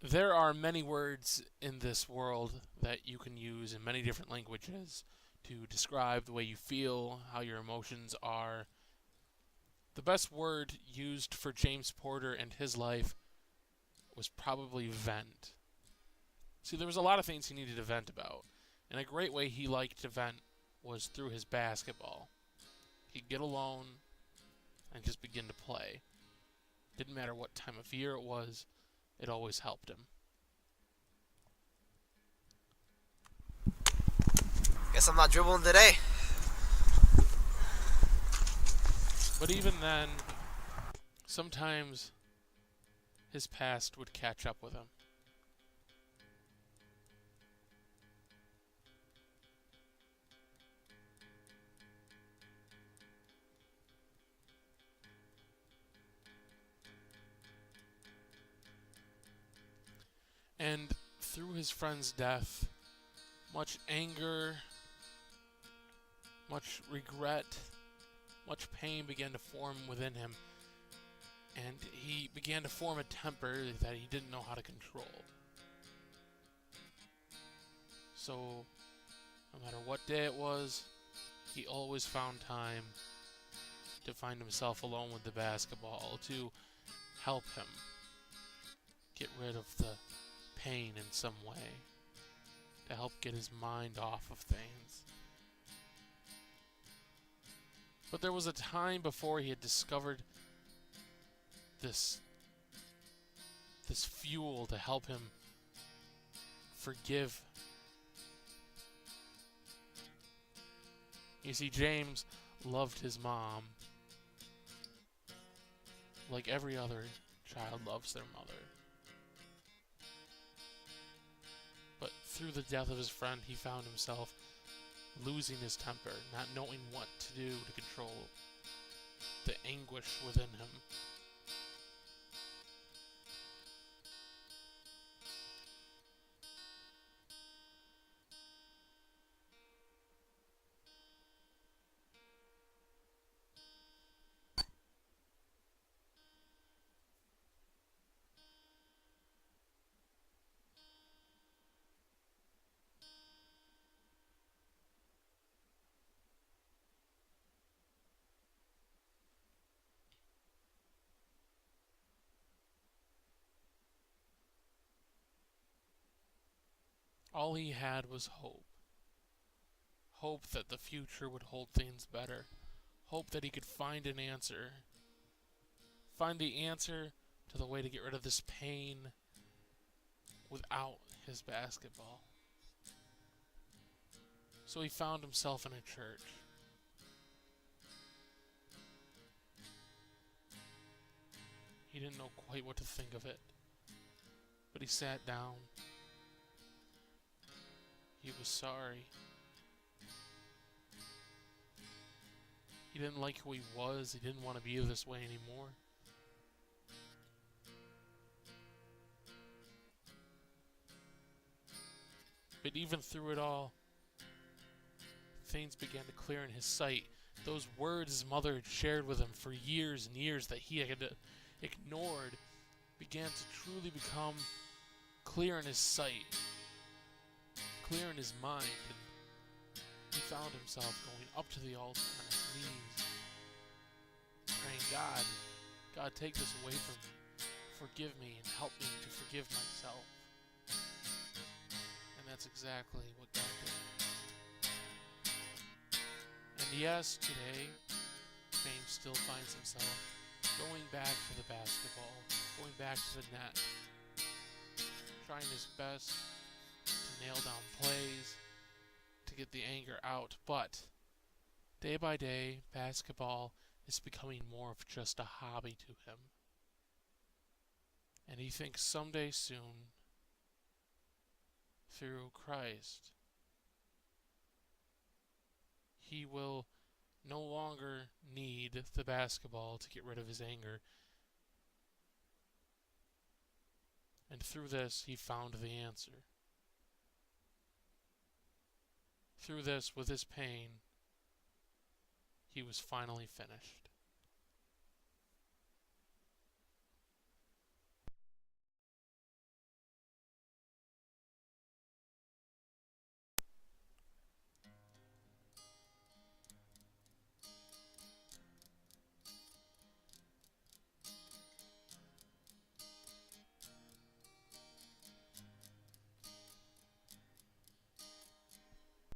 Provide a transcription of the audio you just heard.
There are many words in this world that you can use in many different languages to describe the way you feel, how your emotions are. The best word used for James Porter and his life was probably vent. See, there was a lot of things he needed to vent about, and a great way he liked to vent was through his basketball. He'd get alone and just begin to play. Didn't matter what time of year it was, it always helped him. Guess I'm not dribbling today. But even then, sometimes his past would catch up with him. And through his friend's death, much anger, much regret, much pain began to form within him, and he began to form a temper that he didn't know how to control. So, no matter what day it was, he always found time to find himself alone with the basketball to help him get rid of the pain in some way, to help get his mind off of things. But there was a time before he had discovered this fuel to help him forgive. You see, James loved his mom like every other child loves their mother. But through the death of his friend, he found himself losing his temper, not knowing what to do to control the anguish within him. All he had was hope. Hope that the future would hold things better. Hope that he could find an answer. Find the answer to the way to get rid of this pain without his basketball. So he found himself in a church. He didn't know quite what to think of it, but he sat down. He was sorry. He didn't like who he was. He didn't want to be this way anymore. But even through it all, things began to clear in his sight. Those words his mother had shared with him for years and years that he had ignored began to truly become clear in his sight, clear in his mind, and he found himself going up to the altar on his knees, praying, God, take this away from me. Forgive me and help me to forgive myself. And that's exactly what God did. And yes, today, James still finds himself going back to the basketball, going back to the net, trying his best to nail down plays, to get the anger out. But day by day, basketball is becoming more of just a hobby to him. And he thinks someday soon, through Christ, he will no longer need the basketball to get rid of his anger. And through this, he found the answer. Through this, with his pain, he was finally finished.